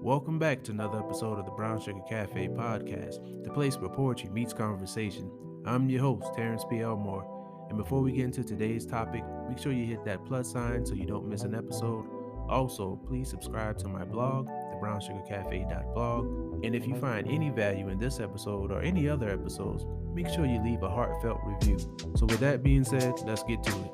Welcome back to another episode of the Brown Sugar Cafe podcast, the place where poetry meets conversation. I'm your host, Terrence P. Elmore, and before we get into today's topic, make sure you hit that plus sign so you don't miss an episode. Also, please subscribe to my blog, thebrownssugarcafe.blog, and if you find any value in this episode or any other episodes, make sure you leave a heartfelt review. So with that being said, let's get to it.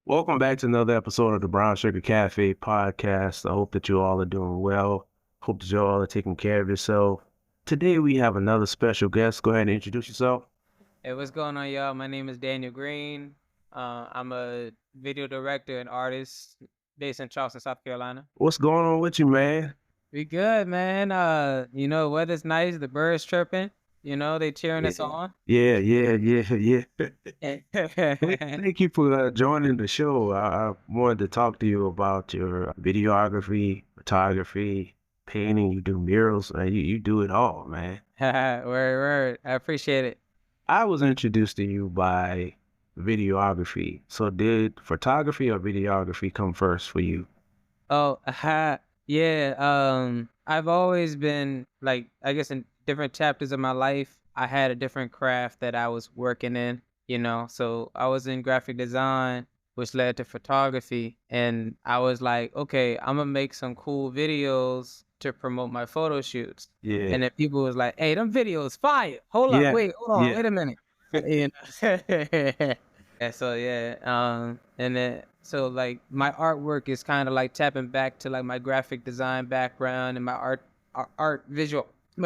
Welcome back to another episode of the Brown Sugar Cafe podcast. I hope that you all are doing well. Hope that you all are taking care of yourself. Today we have another special guest. Go ahead and introduce yourself. Hey, what's going on, y'all? My name is Daniel Green. I'm a video director and artist based in Charleston, South Carolina. What's going on with you, man? We good, man. Weather's nice. The birds chirping. They cheering us on. Yeah. Thank you for joining the show. I wanted to talk to you about your videography, photography, painting. You do murals. You do it all, man. Word. I appreciate it. I was introduced to you by videography. So did photography or videography come first for you? Oh, yeah. I've always been I guess in different chapters of my life, I had a different craft that I was working in, So I was in graphic design, which led to photography. And I was like, okay, I'm gonna make some cool videos to promote my photo shoots. Yeah. And then people was like, hey, them videos fire. Hold on, wait a minute. So my artwork is kind of like tapping back to like my graphic design background and my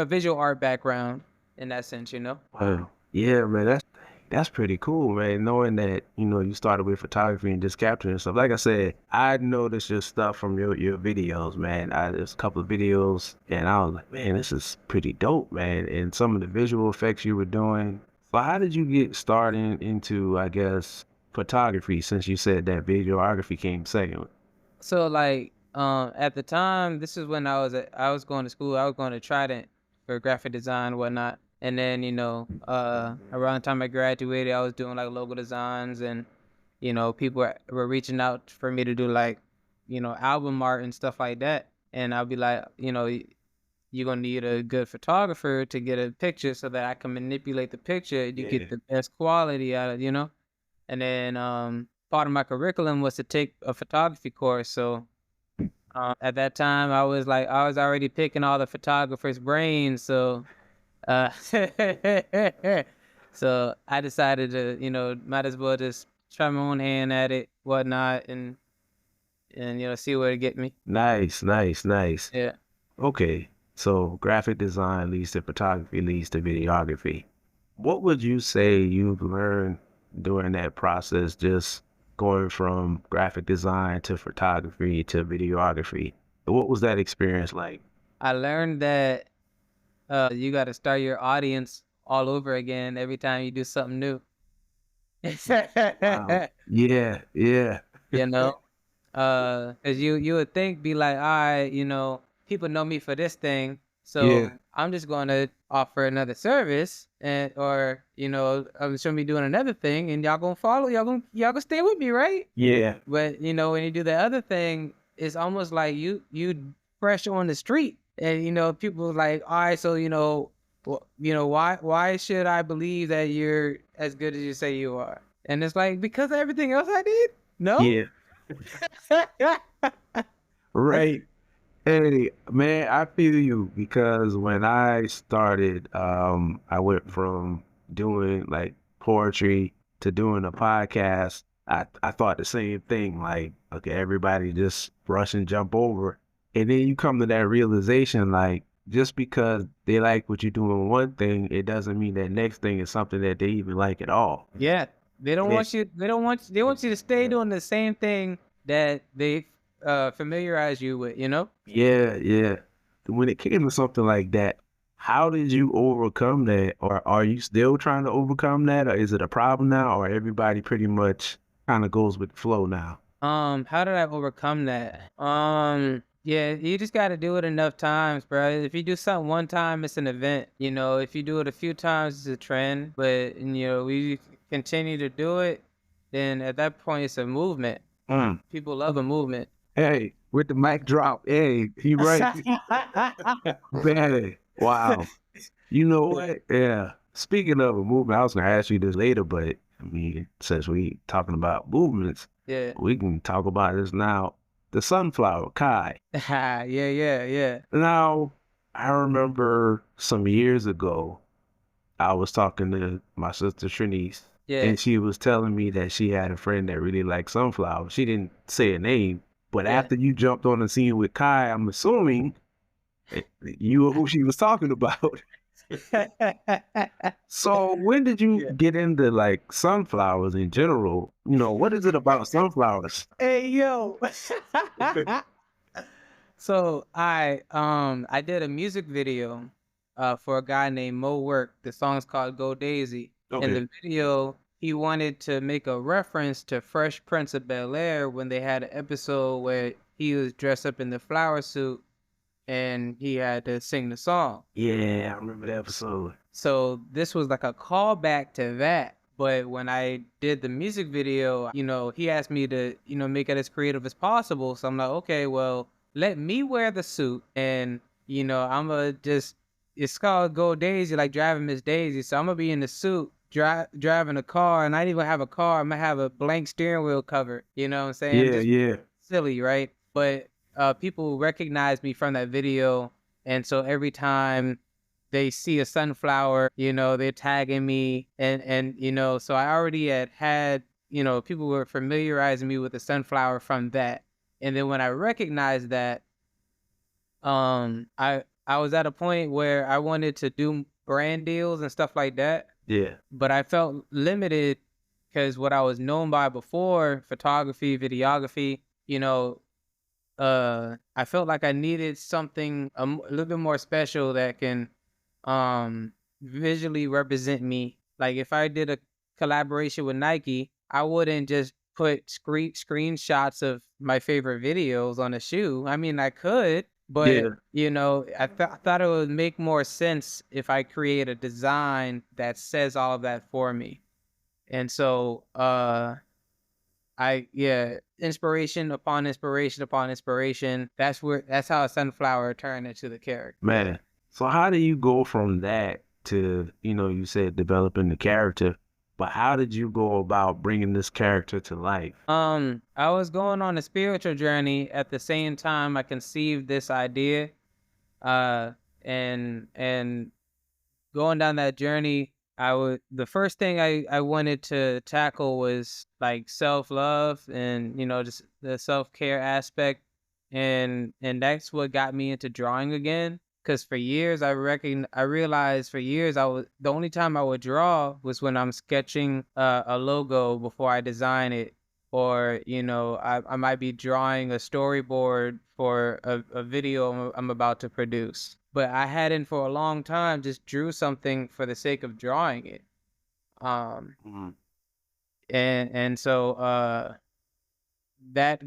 visual art background in that sense, Wow. Yeah, man, that's pretty cool, man. Knowing that, you started with photography and just capturing stuff. Like I said, I noticed your stuff from your videos, man. There's a couple of videos and I was like, man, this is pretty dope, man. And some of the visual effects you were doing. So how did you get started into, I guess, photography, since you said that videography came second? So at the time, this is when I was going to school. I was going to Trident for graphic design and whatnot. And then, around the time I graduated, I was doing like logo designs and, people were reaching out for me to do album art and stuff like that. And I'll be like, you're going to need a good photographer to get a picture so that I can manipulate the picture. You get the best quality out of, And then part of my curriculum was to take a photography course. So at that time, I was already picking all the photographers' brains. So so I decided to, might as well just try my own hand at it, whatnot, and see where it get me. Nice. Yeah. Okay, so graphic design leads to photography, leads to videography. What would you say you've learned during that process, just going from graphic design to photography to videography? What was that experience like? I learned that you got to start your audience all over again every time you do something new. Wow. Yeah. Cause you would think, be like, all right, people know me for this thing, so Yeah. I'm just going to offer another service, or I'm just gonna be doing another thing, and y'all gonna follow, y'all gonna stay with me, right? Yeah. But when you do the other thing, it's almost like you fresh on the street, and people like, all right, so why should I believe that you're as good as you say you are? And it's like, because of everything else I did. No. Yeah. Right. Hey, man, I feel you, because when I started, I went from doing like poetry to doing a podcast. I thought the same thing, like, okay, everybody just rush and jump over. And then you come to that realization, like, just because they like what you're doing one thing, it doesn't mean that next thing is something that they even like at all. Yeah. They want you to stay doing the same thing that they familiarize you with, Yeah. When it came to something like that, how did you overcome that? Or are you still trying to overcome that? Or is it a problem now? Or everybody pretty much kind of goes with the flow now? How did I overcome that? Yeah, you just got to do it enough times, bro. If you do something one time, it's an event. If you do it a few times, it's a trend. But we continue to do it, then at that point it's a movement. Mm. People love a movement. Hey, with the mic drop. Hey, he right. Man, wow. You know what? Yeah. Speaking of a movement, I was gonna ask you this later, but I mean, since we talking about movements, Yeah. we can talk about this now. The sunflower, Kai. Yeah, yeah, yeah. Now, I remember some years ago, I was talking to my sister Trinice, Yeah. and she was telling me that she had a friend that really liked sunflowers. She didn't say a name, but Yeah. after you jumped on the scene with Kai, I'm assuming you were who she was talking about. So when did you Yeah. get into like sunflowers in general? You know, what is it about sunflowers? Hey yo. So I did a music video for a guy named Mo Work. The song's called Go Daisy. In Okay. the video, he wanted to make a reference to Fresh Prince of Bel-Air when they had an episode where he was dressed up in the flower suit and he had to sing the song. Yeah, I remember the episode. So this was like a callback to that. But when I did the music video, he asked me to, make it as creative as possible. So I'm like, okay, well, let me wear the suit and, I'm gonna just, it's called Go Daisy, like driving Miss Daisy. So I'm gonna be in the suit, driving a car, and I didn't even have a car. I'm gonna have a blank steering wheel cover. You know what I'm saying? Yeah, Just yeah. silly, right? But people recognize me from that video. And so every time they see a sunflower, they're tagging me and so I already had, people were familiarizing me with the sunflower from that. And then when I recognized that, I was at a point where I wanted to do brand deals and stuff like that, Yeah. but I felt limited because what I was known by before, photography, videography, I felt like I needed something a little bit more special that can visually represent me. Like if I did a collaboration with Nike, I wouldn't just put screenshots of my favorite videos on a shoe. I mean, I could, but Yeah. I thought it would make more sense if I create a design that says all of that for me. And so inspiration upon inspiration upon inspiration. That's how a sunflower turned into the character. Man. So how do you go from that to, you said developing the character, but how did you go about bringing this character to life? I was going on a spiritual journey at the same time I conceived this idea. Uh and going down that journey, the first thing I wanted to tackle was like self-love and just the self-care aspect, and that's what got me into drawing again. Because for years I realized for years I was the only time I would draw was when I'm sketching a logo before I design it, or I might be drawing a storyboard for a video I'm about to produce. But I hadn't for a long time just drew something for the sake of drawing it. Um, Mhm. and so that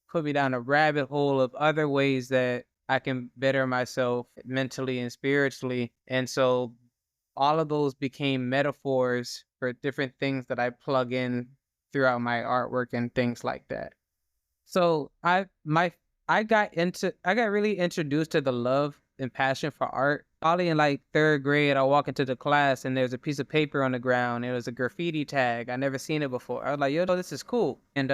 put me down a rabbit hole of other ways that I can better myself mentally and spiritually. And so all of those became metaphors for different things that I plug in throughout my artwork and things like that. So I got really introduced to the love and passion for art. Probably in like third grade, I walk into the class and there's a piece of paper on the ground. It was a graffiti tag. I never seen it before. I was like, yo, this is cool. And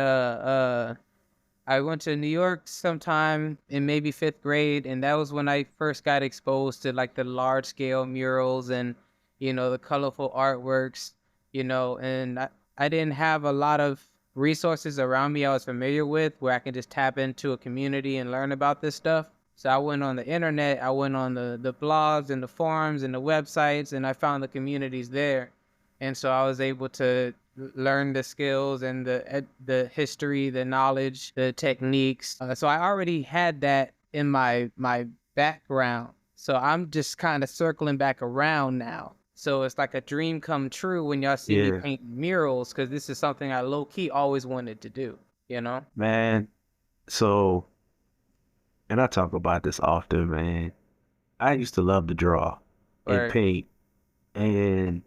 I went to New York sometime in maybe fifth grade, and that was when I first got exposed to like the large scale murals and the colorful artworks, and I didn't have a lot of resources around me I was familiar with where I can just tap into a community and learn about this stuff. So I went on the internet, I went on the blogs and the forums and the websites, and I found the communities there. And so I was able to learn the skills and the history, the knowledge, the techniques. So I already had that in my background. So I'm just kind of circling back around now. So it's like a dream come true when y'all see me Yeah, paint murals, because this is something I low key always wanted to do. You know? man. So, and I talk about this often, man. I used to love to draw and Or paint, and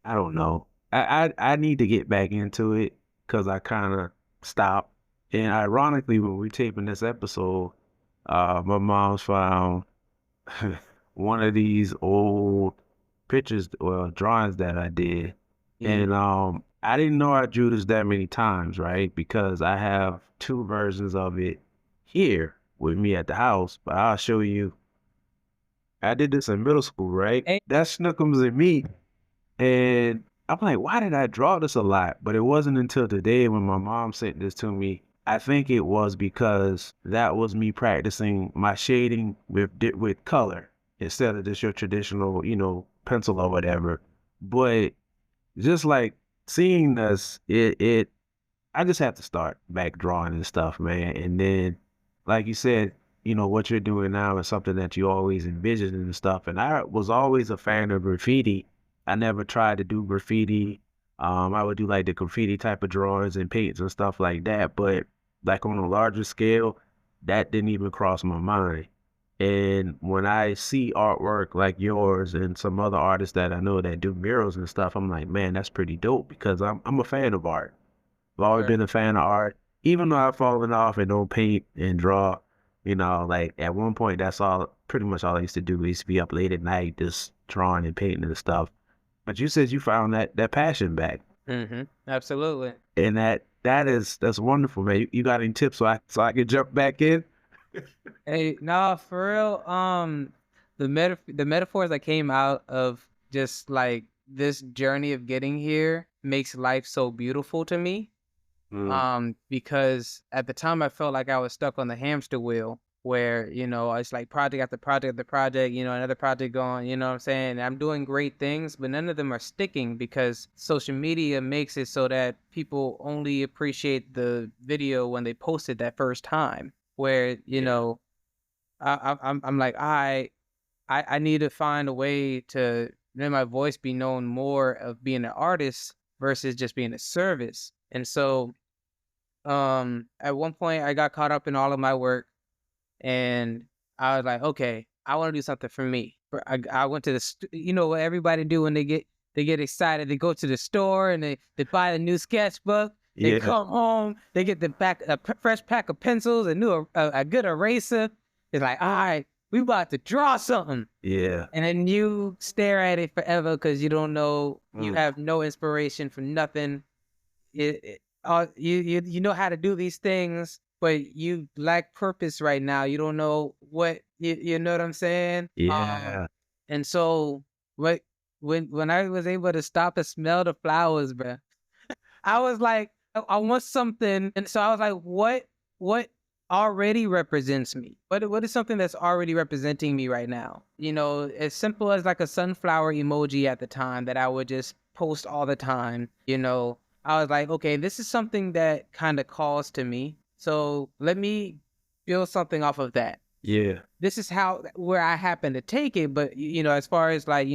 I don't know. I need to get back into it because I kind of stopped. And ironically, when we taping this episode, my mom's found one of these old pictures or drawings that I did. Yeah. And I didn't know I drew this that many times, right? Because I have two versions of it here with me at the house, but I'll show you. I did this in middle school, right? Hey, That's Snookums and me. And I'm like, why did I draw this a lot? But it wasn't until today when my mom sent this to me. I think it was because that was me practicing my shading with color instead of just your traditional, pencil or whatever. But just like seeing this, I just have to start back drawing and stuff, man. And then, like you said, what you're doing now is something that you always envisioned and stuff. And I was always a fan of graffiti. I never tried to do graffiti. I would do like the graffiti type of drawings and paints and stuff like that. But like on a larger scale, that didn't even cross my mind. And when I see artwork like yours and some other artists that I know that do murals and stuff, I'm like, man, that's pretty dope because I'm a fan of art. I've always sure. been a fan of art. Even though I've fallen off and don't paint and draw, like at one point that's pretty much all I used to do. I used to be up late at night just drawing and painting and stuff. But you said you found that passion back. Absolutely. And that's wonderful, man. You got any tips so I can jump back in? Hey, no, for real. The metaphors that came out of just like this journey of getting here makes life so beautiful to me. Mm, Because at the time I felt like I was stuck on the hamster wheel where, it's like project after project after project, another project going, you know what I'm saying? I'm doing great things, but none of them are sticking because social media makes it so that people only appreciate the video when they post it that first time. Where, yeah. I'm like, I need to find a way to let my voice be known more of being an artist versus just being a service. And so at one point I got caught up in all of my work and I was like, okay, I want to do something for me. I went to what everybody do when they get excited. They go to the store and they buy a new sketchbook. They Yeah. come home, they get fresh pack of pencils, a good eraser. It's like, all right, we about to draw something. Yeah. And then you stare at it forever because you don't know, you Mm, have no inspiration for nothing. You know how to do these things, but you lack purpose right now. You don't know what you know what I'm saying. yeah. And so what when I was able to stop and smell the flowers, bruh, I was like, I want something, and so I was like, what already represents me? What is something that's already representing me right now? As simple as like a sunflower emoji at the time that I would just post all the time. I was like, okay, this is something that kind of calls to me, so let me build something off of that. Yeah. This is where I happen to take it, but as far as like,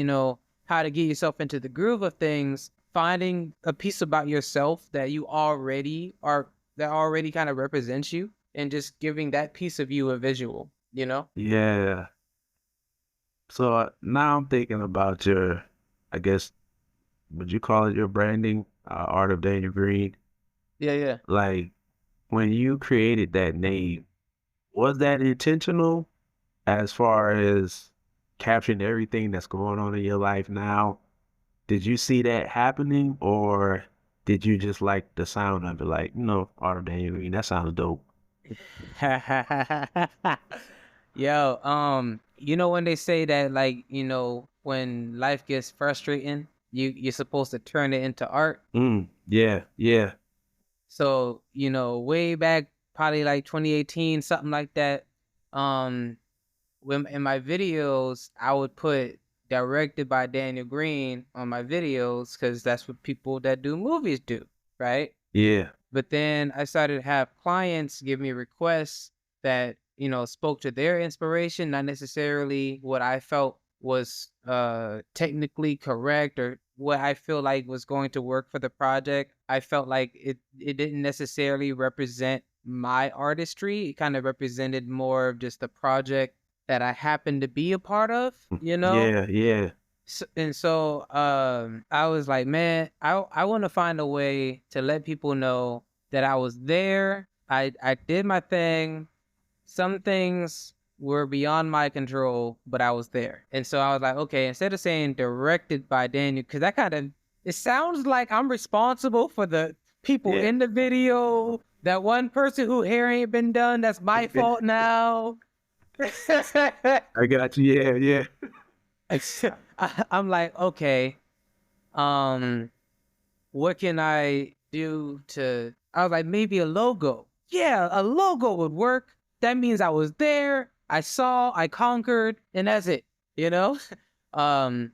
how to get yourself into the groove of things, finding a piece about yourself that already kind of represents you and just giving that piece of you a visual, Yeah. So now I'm thinking about I guess, would you call it your branding, Art of Daniel Green? Yeah, yeah. Like when you created that name, was that intentional as far as capturing everything that's going on in your life now? Did you see that happening or did you just like the sound of it? Like, Art of Daniel Green, that sounds dope. Yo, when they say that, like, when life gets frustrating, you're supposed to turn it into art. Yeah, yeah, So, way back, probably like 2018, something like that. Um, when in my videos, I would put directed by Daniel Green on my videos because that's what people that do movies do, right? yeah, But then I started to have clients give me requests that, spoke to their inspiration, not necessarily what I felt was technically correct or what I feel like was going to work for the project. I felt like it didn't necessarily represent my artistry. It kind of represented more of just the project that I happened to be a part of, yeah, yeah. I was like, man, I want to find a way to let people know that I was there. I did my thing. Some things were beyond my control, but I was there. And so I was like, okay, instead of saying directed by Daniel, because that kind of, it sounds like I'm responsible for the people Yeah. in the video. That one person who hair ain't been done, that's my fault now. I got you. Yeah, yeah. I'm like, okay, um, what can I do to, I was like, maybe a logo. Yeah, a logo would work. That means I was there, I saw, I conquered, and that's it, you know? My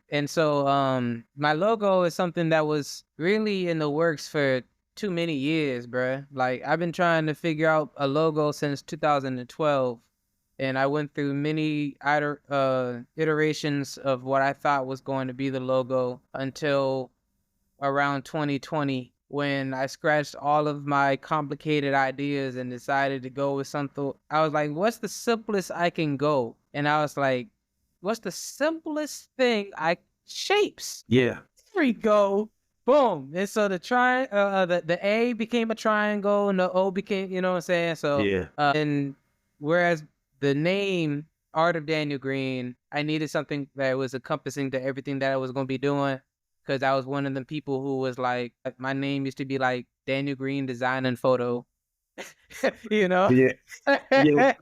logo is something that was really in the works for too many years, bruh. Like, I've been trying to figure out a logo since 2012, and I went through many iterations of what I thought was going to be the logo until around 2020 when I scratched all of my complicated ideas and decided to go with something. I was like, what's the simplest I can go? And I was like, what's the simplest thing I shapes? Yeah. There we go. Boom. And so the A became a triangle and the O became, you know what I'm saying? So Yeah. and whereas the name Art of Daniel Green, I needed something that was encompassing to everything that I was gonna be doing. Cause I was one of the people who was like my name used to be like Daniel Green Design and Photo. you know? Yeah. Yeah.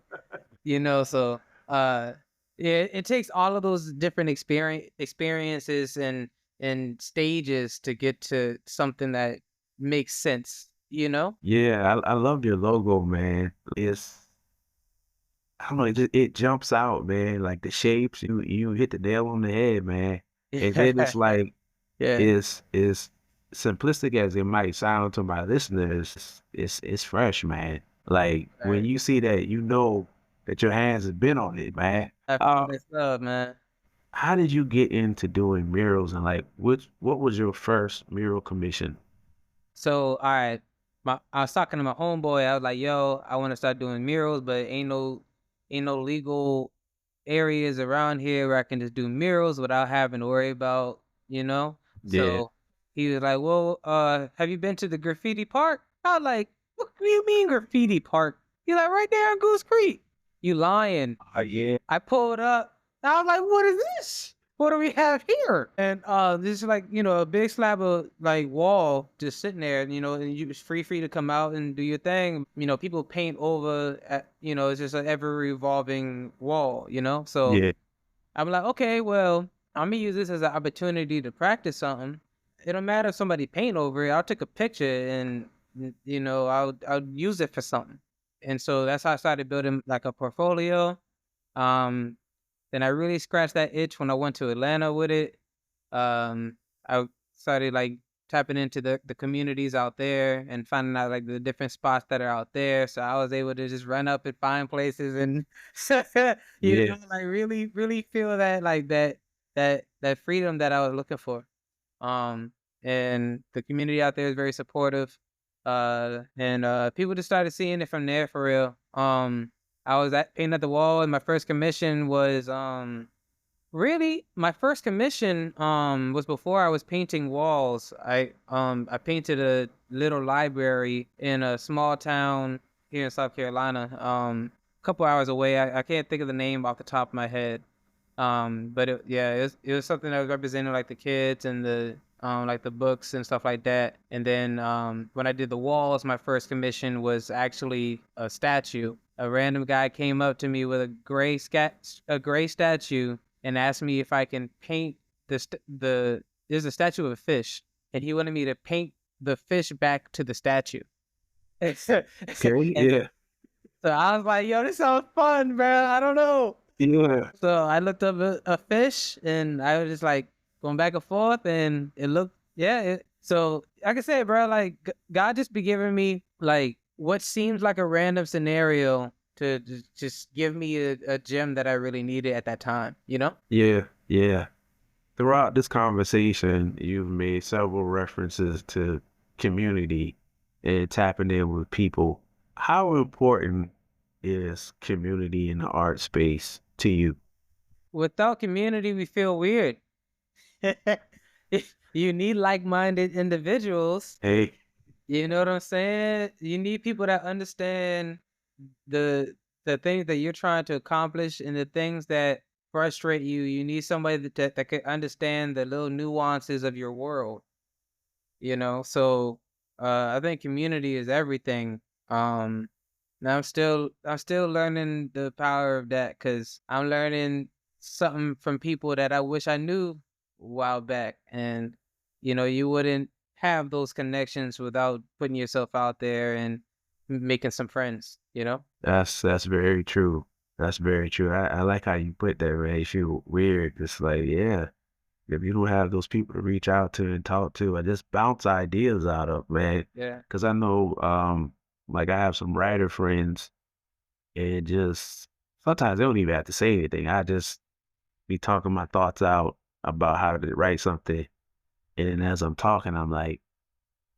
you know, so uh yeah, it takes all of those different experiences and stages to get to something that makes sense, you know? Yeah. I love your logo, man. I don't know, it jumps out, man. Like the shapes, you hit the nail on the head, man. And then it's like yeah. it's simplistic as it might sound to my listeners, it's fresh, man. Like when Right. you see that, you know that your hands have been on it, man. That's love, man. How did you get into doing murals and like what was your first mural commission? So, all right, I was talking to my homeboy. I was like, "Yo, I want to start doing murals, but ain't no legal areas around here where I can just do murals without having to worry about, you know." Yeah, So he was like, "Well, have you been to the graffiti park?" I was like, "What do you mean graffiti park?" He's like, "Right there on Goose Creek." You lying? yeah, I pulled up. I was like, "What is this? What do we have here?" And this is like a big slab of like wall just sitting there. And you it's free to come out and do your thing. People paint over. It's just an ever revolving wall. So yeah, I'm like, okay, well, I'm gonna use this as an opportunity to practice something. It don't matter if somebody paint over it. I'll take a picture and I'll use it for something. And so that's how I started building like a portfolio. Um, then I really scratched that itch when I went to Atlanta with it. I started like tapping into the communities out there and finding out like the different spots that are out there. So I was able to just run up and find places and yeah, like really, really feel that like that freedom that I was looking for. Um, and the community out there is very supportive. And people just started seeing it from there for real. I was at painting at the wall, and my first commission was really my first commission was before I was painting walls. I painted a little library in a small town here in South Carolina. A couple hours away. I can't think of the name off the top of my head. But it was something that was representing like the kids and the like the books and stuff like that. And then when I did the walls, my first commission was actually a statue. A random guy came up to me with a gray statue and asked me if I can paint there's a statue of a fish, and he wanted me to paint the fish back to the statue. and so okay, yeah, I was like, "Yo, this sounds fun, bro. I don't know." yeah, So I looked up a fish, and I was just like going back and forth, and it looked, yeah. So like I said, bro, like God just be giving me like what seems like a random scenario to just give me a gem that I really needed at that time, you know? yeah, yeah. Throughout this conversation, you've made several references to community and tapping in with people. How important is community in the art space to you? Without community, we feel weird. You need like-minded individuals. Hey, You know what I'm saying? You need people that understand the the things that you're trying to accomplish and the things that frustrate you. You need somebody that can understand the little nuances of your world, you know? So I think community is everything. Now I'm still learning the power of that because I'm learning something from people that I wish I knew a while back. And you wouldn't have those connections without putting yourself out there and making some friends, you know? that's very true. That's very true. I like how you put that, man. You feel weird. It's like, yeah, if you don't have those people to reach out to and talk to and just bounce ideas out of, man. Yeah. Because I know, like I have some writer friends, and just sometimes they don't even have to say anything. I just be talking my thoughts out about how to write something, and then as I'm talking, I'm like,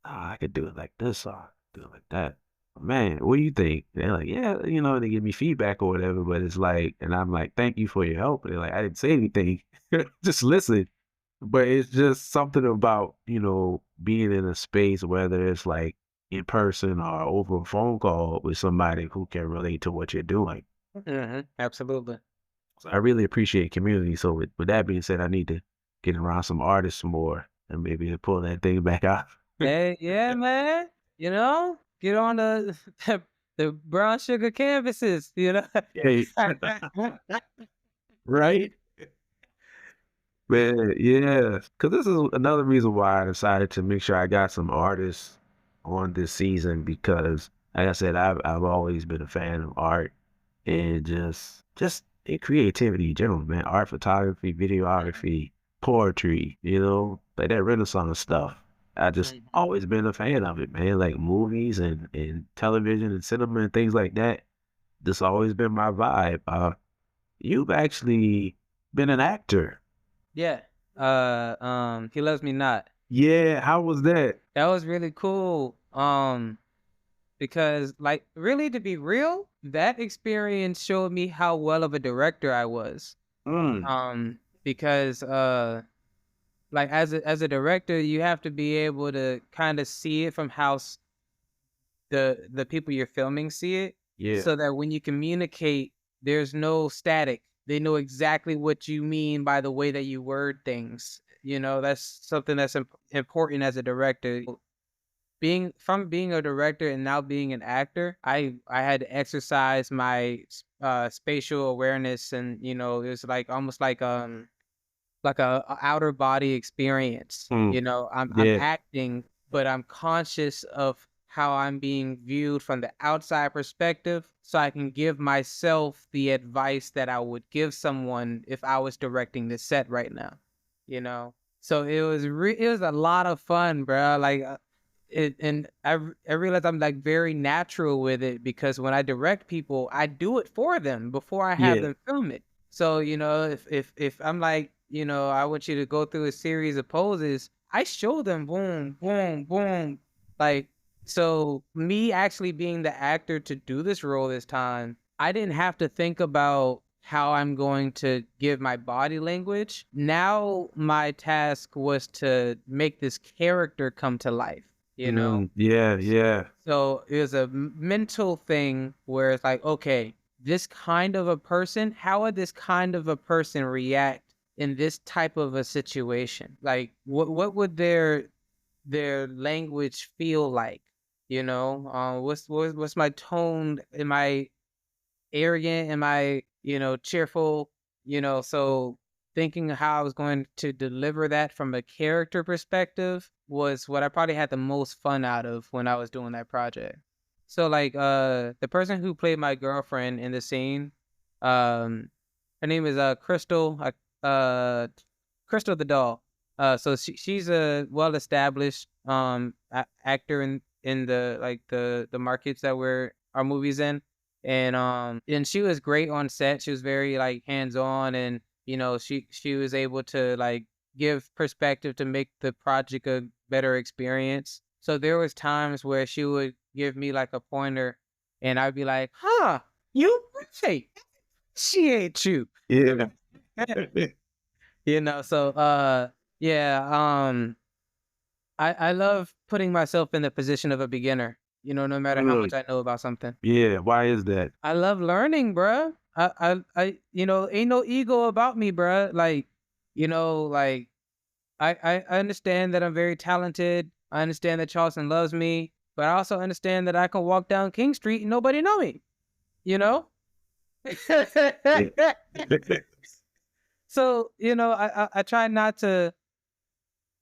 "Ah, I could do it like this, or do it like that." Man, what do you think? They're like, yeah, they give me feedback or whatever, but it's like, and I'm like, thank you for your help. And they're like, I didn't say anything, just listen. But it's just something about, being in a space, whether it's like in person or over a phone call with somebody who can relate to what you're doing. Absolutely. So I really appreciate community. So with that being said, I need to get around some artists more and maybe pull that thing back out. Hey, yeah, man. Get on the the brown sugar canvases. Hey, right? Man, yeah. Because this is another reason why I decided to make sure I got some artists on this season because, like I said, I've always been a fan of art and just in creativity in general, man. Art, photography, videography, poetry, like that Renaissance stuff. I just Mhm. always been a fan of it, man. Like movies and television and cinema and things like that. This always been my vibe. You've actually been an actor. Yeah. He loves me not. Yeah, how was that? That was really cool. Because like really to be real, that experience showed me how well of a director I was. Mm, Because like as a director, you have to be able to kind of see it from how the people you're filming see it, yeah. so that when you communicate, there's no static. They know exactly what you mean by the way that you word things. That's something that's important as a director. Being a director and now being an actor, I had to exercise my spatial awareness, and it was like almost like a outer body experience. Mm, I'm yeah. acting, but I'm conscious of how I'm being viewed from the outside perspective, so I can give myself the advice that I would give someone if I was directing the set right now. So it was a lot of fun, bro. Like and I realized I'm like very natural with it because when I direct people, I do it for them before I have Yeah. them film it. So, if I'm like, I want you to go through a series of poses, I show them boom, boom, boom. Like, so me actually being the actor to do this role this time, I didn't have to think about how I'm going to give my body language. Now my task was to make this character come to life, you know? Yeah, yeah. So it was a mental thing where it's like, okay, this kind of a person, how would this kind of a person react in this type of a situation? Like, what would their language feel like? What's my tone? Am I arrogant? Am I, cheerful? So thinking how I was going to deliver that from a character perspective was what I probably had the most fun out of when I was doing that project. So like the person who played my girlfriend in the scene, um her name is Crystal, Crystal the doll. So she's a well established actor in the like the markets that our movies in, and she was great on set. She was very like hands on, and she was able to like give perspective to make the project a better experience. So there was times where she would give me like a pointer, and I'd be like, "Huh, you right? She ain't you." Yeah. So Yeah, I love putting myself in the position of a beginner, you know, no matter how much Really? I know about something. Yeah. Why is that? I love learning, bruh. You know, ain't no ego about me, bruh. Like, you know, like I understand that I'm very talented. I understand that Charleston loves me, but I also understand that I can walk down King Street and nobody know me, you know? Yeah. So, you know, I try not to,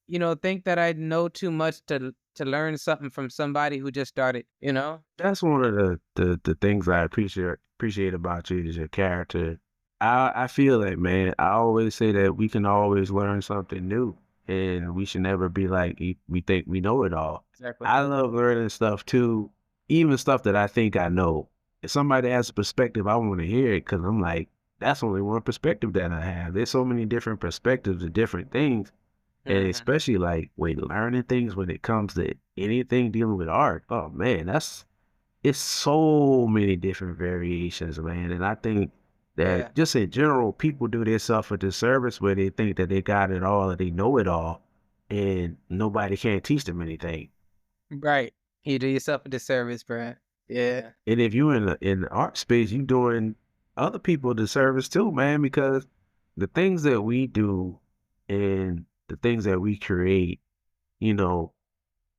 you know, think that I know too much to learn something from somebody who just started, you know? That's one of the things I appreciate about you is your character. I feel that, man. I always say that we can always learn something new, and we should never be like we think we know it all. Exactly. I love learning stuff too, even stuff that I think I know. If somebody has a perspective, I want to hear it because I'm like, that's only one perspective that I have. There's so many different perspectives of different things, and Mhm. especially like when learning things when it comes to anything dealing with art. Oh man, that's it's so many different variations, man. And I think Yeah. that just in general, people do themselves a disservice where they think that they got it all or they know it all, and nobody can teach them anything. Right. You do yourself a disservice, bruh. Yeah. And if you in the art space, you doing other people a disservice too, man, because the things that we do and the things that we create, you know,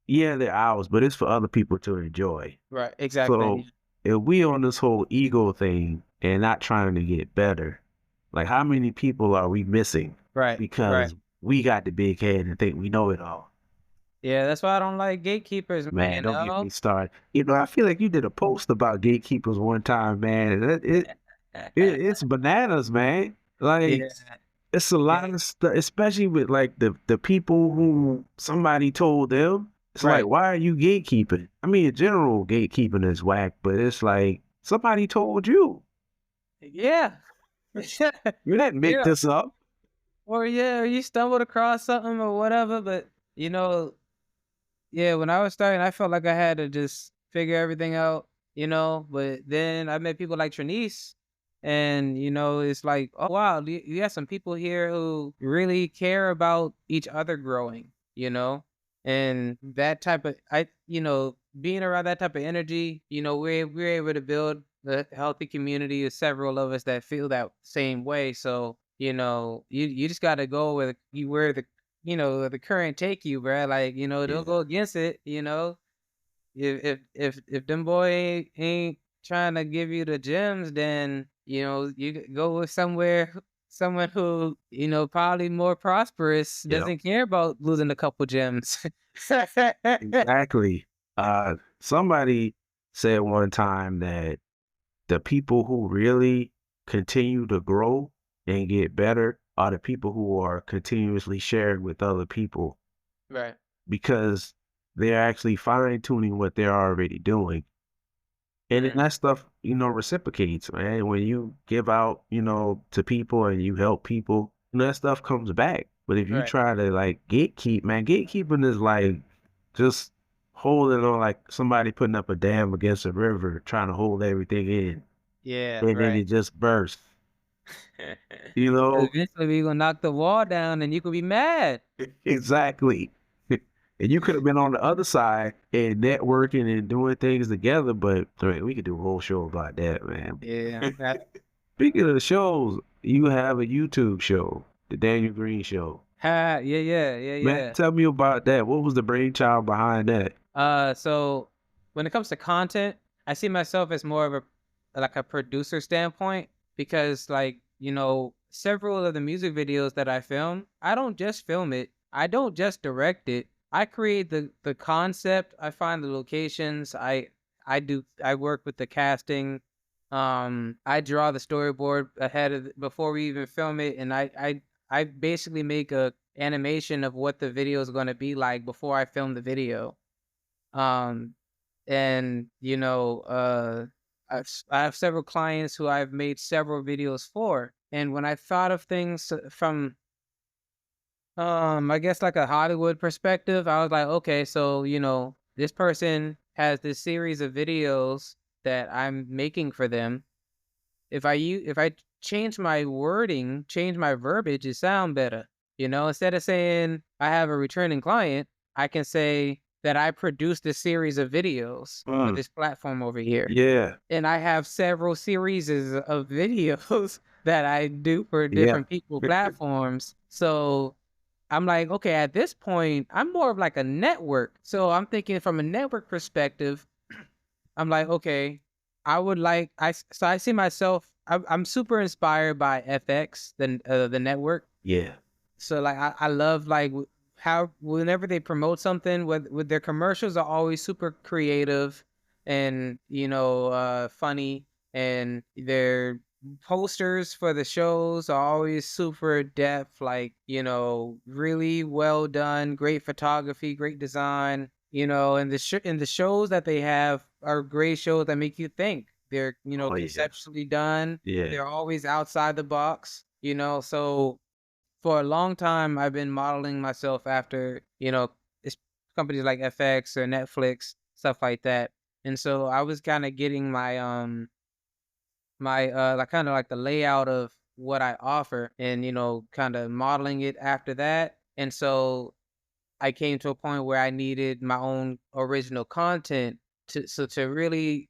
yeah, they're ours, but it's for other people to enjoy. Right. Exactly. So if we on this whole ego thing and not trying to get better, like how many people are we missing Right. Right. because we got the big head and think we know it all? Yeah, that's why I don't like gatekeepers, Man, you don't get me know? started. You know, I feel like you did a post about gatekeepers one time, man. And it's bananas, man. Like Yeah. it's a Yeah. lot of stuff, especially with like the people who somebody told them. It's like, Right. why are you gatekeeping? I mean, in general, gatekeeping is whack, but it's like somebody told you. Yeah. You didn't make Yeah. this up. Or yeah, or you stumbled across something or whatever, but you know, yeah, when I was starting, I felt like I had to just figure everything out, you know. But then I met people like Trinice, and you know, it's like, oh wow, you got some people here who really care about each other growing, you know, and that type of you know, being around that type of energy, you know, we're able to build a healthy community of several of us that feel that same way. So you know, you just got to go with you where the you know, the current take you, bro. Like, you know, don't Yeah. go against it, you know. If them boy ain't trying to give you the gems, then you know, go with someone who, you know, probably more prosperous, Yep. doesn't care about losing a couple gems. Exactly. Somebody said one time that the people who really continue to grow and get better are the people who are continuously sharing with other people Right. because they're actually fine tuning what they're already doing. And then Mm, that stuff, reciprocates, man. When you give out, to people and you help people, that stuff comes back. But if you right. try to like gatekeep, man, gatekeeping is like just holding on like somebody putting up a dam against a river, trying to hold everything in. Yeah, And then right. it just bursts, you 'Cause know? eventually we gonna knock the wall down and you could be mad. Exactly. And you could have been on the other side and networking and doing things together, but I mean, we could do a whole show about that, man. Yeah. Speaking of the shows, you have a YouTube show, the Daniel Green Show. Ha, yeah, yeah, yeah, Man, yeah. tell me about that. What was the brainchild behind that? So when it comes to content, I see myself as more of a like a producer standpoint because like, you know, several of the music videos that I film, I don't just film it. I don't just direct it. I create the concept, I find the locations, I work with the casting. I draw the storyboard ahead of before we even film it and I basically make a animation of what the video is going to be like before I film the video. Um, and you know, I have several clients who I've made several videos for, and when I thought of things from, I guess like a Hollywood perspective, I was like, okay, so you know, this person has this series of videos that I'm making for them. If I change my wording, change my verbiage, it sound better. You know, instead of saying I have a returning client, I can say that I produced a series of videos for Mm, this platform over here. yeah, And I have several series of videos that I do for yeah, different people platforms. So I'm like, okay, at this point, I'm more of like a network. So I'm thinking from a network perspective, I'm like, okay, I would like so I see myself. I'm super inspired by FX, the network. yeah. So like I love like how whenever they promote something with their commercials are always super creative and funny, and their posters for the shows are always super depth, like really well done, great photography, great design, and the shows that they have are great shows that make you think. They're Oh yeah, conceptually done. yeah, They're always outside the box, so for a long time, I've been modeling myself after, it's companies like FX or Netflix, stuff like that. And so I was kind of getting my like kind of like the layout of what I offer and, kind of modeling it after that. And so I came to a point where I needed my own original content to really,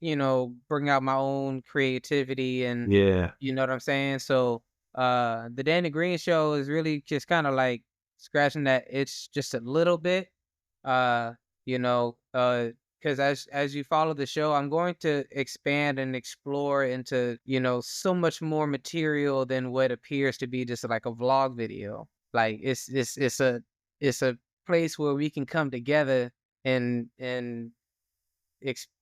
bring out my own creativity and yeah. you know what I'm saying? So the Danny Green show is really just kind of like scratching that itch just a little bit. Uh, because as you follow the show, I'm going to expand and explore into, so much more material than what appears to be just like a vlog video. Like it's a place where we can come together and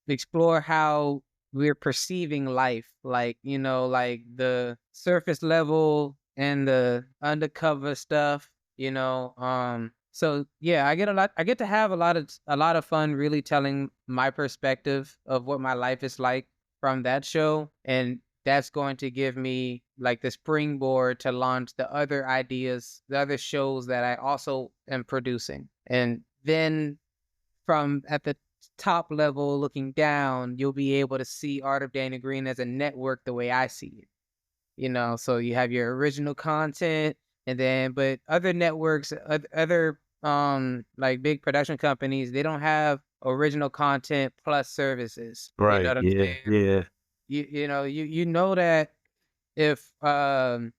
explore how we're perceiving life, like like the surface level and the undercover stuff. So yeah, I get to have a lot of fun really telling my perspective of what my life is like from that show, and that's going to give me like the springboard to launch the other ideas, the other shows that I also am producing. And then from at the top level looking down, you'll be able to see Art of Dana Green as a network the way I see it. So you have your original content, and then but other networks, other like big production companies, they don't have original content plus services. You know Right. what I'm Yeah, saying? yeah. You know that if um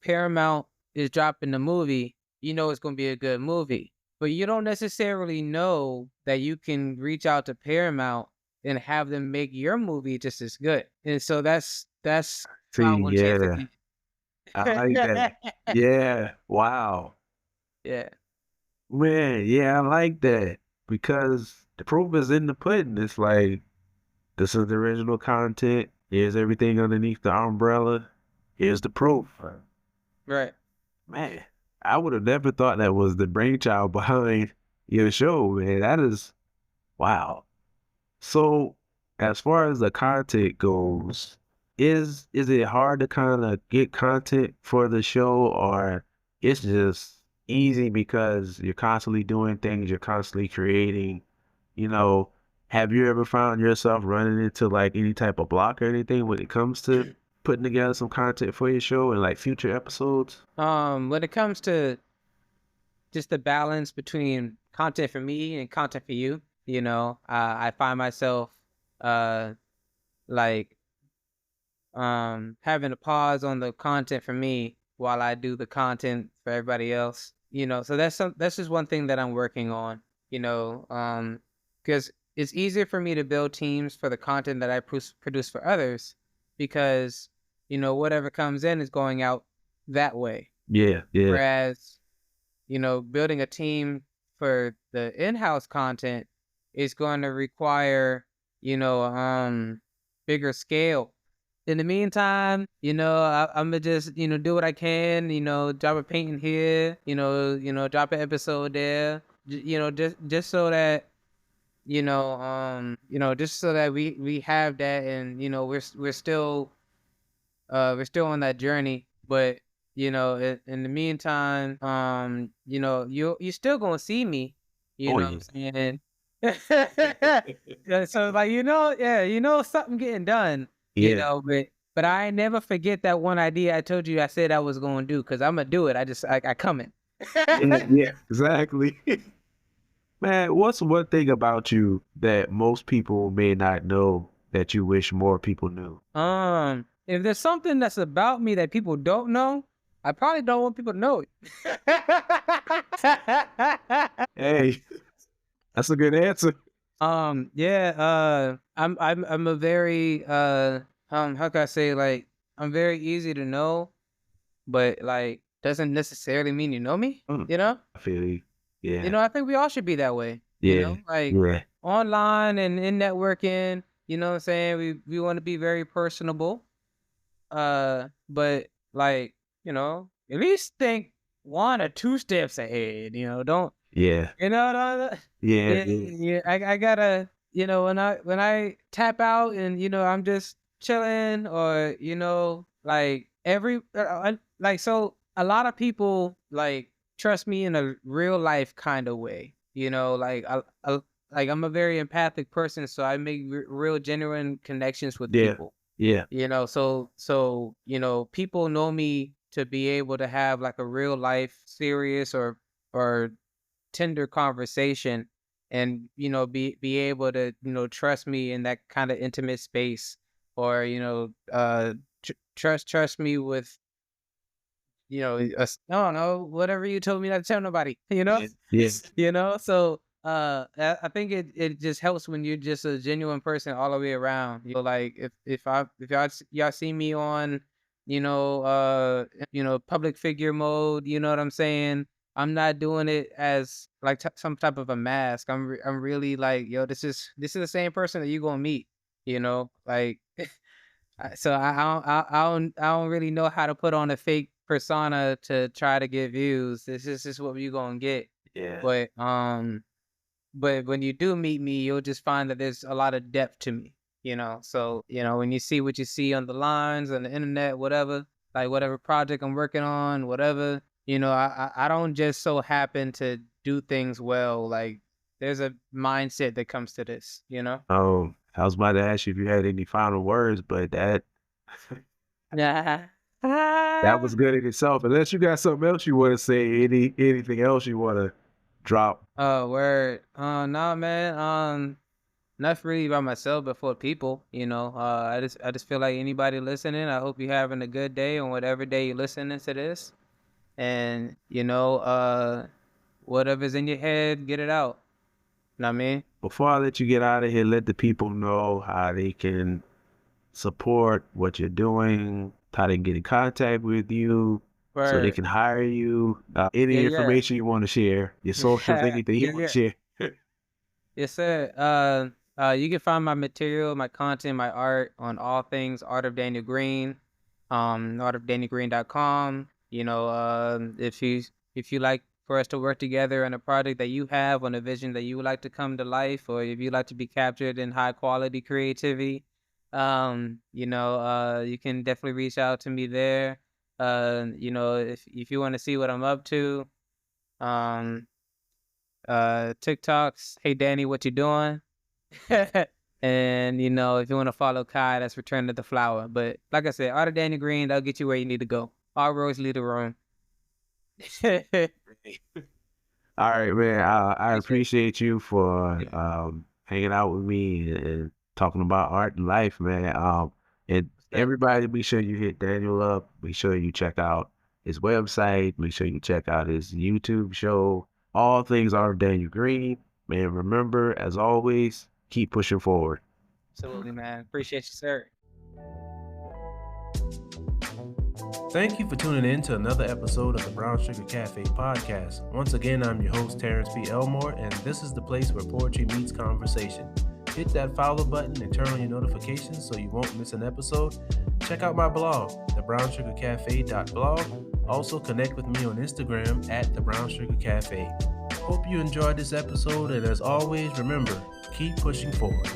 Paramount is dropping the movie, you know it's gonna be a good movie. But you don't necessarily know that you can reach out to Paramount and have them make your movie just as good. And so that's how See, I'm gonna change the yeah, game. I like that. Yeah, wow. Yeah. Man, yeah, I like that because the proof is in the pudding. It's like this is the original content. Here's everything underneath the umbrella. Here's the proof. Right. Man, I would have never thought that was the brainchild behind your show, man. That is wow. So, as far as the content goes, is it hard to kind of get content for the show, or it's just easy because you're constantly doing things, you're constantly creating, you know, have you ever found yourself running into like any type of block or anything when it comes to putting together some content for your show and like future episodes? When it comes to just the balance between content for me and content for you, I find myself uh like having a pause on the content for me while I do the content for everybody else. So that's just one thing that I'm working on, because it's easier for me to build teams for the content that I produce for others because, whatever comes in is going out that way. Yeah, yeah, Whereas, building a team for the in-house content is going to require, bigger scale. In the meantime, I'm gonna just, do what I can, drop a painting here, drop an episode there, just so that, just so that we have that, and we're still on that journey. But in the meantime, you still gonna see me, you oh know what yeah, I'm saying? Yeah, so like yeah, something getting done, yeah, but But I never forget that one idea I told you I said I was going to do, because I'm going to do it. I coming. Yeah, exactly. Man, what's one thing about you that most people may not know that you wish more people knew? If there's something that's about me that people don't know, I probably don't want people to know it. Hey, that's a good answer. Yeah, I'm a very how can I say, like, I'm very easy to know, but like doesn't necessarily mean you know me, Mm, you know? I feel you. You Yeah, know, I think we all should be that way, yeah, like yeah, online and in networking, you know what I'm saying? We want to be very personable. But like, at least think 1 or 2 steps ahead, don't yeah, you know no, no, yeah, yeah, yeah, yeah, I gotta, when I tap out and I'm just chilling, or like like, so a lot of people like trust me in a real life kind of way, like like I'm a very empathic person, so I make real genuine connections with yeah, people. yeah, So people know me to be able to have like a real life serious or tender conversation, and be able to trust me in that kind of intimate space, or trust me with I don't know, whatever you told me not to tell nobody, yeah, yeah. so I think it just helps when you're just a genuine person all the way around. Like if y'all see me on public figure mode, you know what I'm saying? I'm not doing it as like some type of a mask. I'm really like, yo, this is the same person that you gonna meet, like. So I don't really know how to put on a fake persona to try to get views. This is just what you gonna get. Yeah. But when you do meet me, you'll just find that there's a lot of depth to me. So when you see what you see on the lines, on the internet, whatever, like whatever project I'm working on, whatever, I don't just so happen to do things well. Like there's a mindset that comes to this. I was about to ask you if you had any final words, but Yeah. that was good in itself. Unless you got something else you want to say, anything else you want to drop. Oh, word. No, man. Not really by myself, but for people. I just feel like anybody listening, I hope you're having a good day on whatever day you're listening to this. And whatever's in your head, get it out. Know what I mean? Before I let you get out of here, let the people know how they can support what you're doing, how they can get in contact with you, so they Word. can hire you. Any Yeah, yeah. information you want to share, your socials, Yeah, anything you want yeah. to share. Yes, sir. You can find my material, my content, my art on all things Art of Daniel Green, artofdanielgreen.com. If you like for us to work together on a project that you have, on a vision that you would like to come to life, or if you like to be captured in high quality creativity, you can definitely reach out to me there. If you want to see what I'm up to, um, TikToks, hey Danny, what you doing? And if you want to follow Kai, that's Return to the Flower. But like I said, Art of Danny Green, that'll get you where you need to go. All roads lead to Rome. Appreciate All right, man. I it. appreciate you for hanging out with me and talking about art and life, man. And So, everybody, be sure you hit Daniel up. Be sure you check out his website. Make sure you check out his YouTube show. All things Art of Daniel Green. Man, remember, as always, keep pushing forward. absolutely, man. Appreciate you, sir. Thank you for tuning in to another episode of the Brown Sugar Cafe podcast. Once again, I'm your host, Terrence P. Elmore, and this is the place where poetry meets conversation. Hit that follow button and turn on your notifications so you won't miss an episode. Check out my blog, thebrownsugarcafe.blog. Also connect with me on Instagram at thebrownsugarcafe. Hope you enjoyed this episode, and as always, remember, keep pushing forward.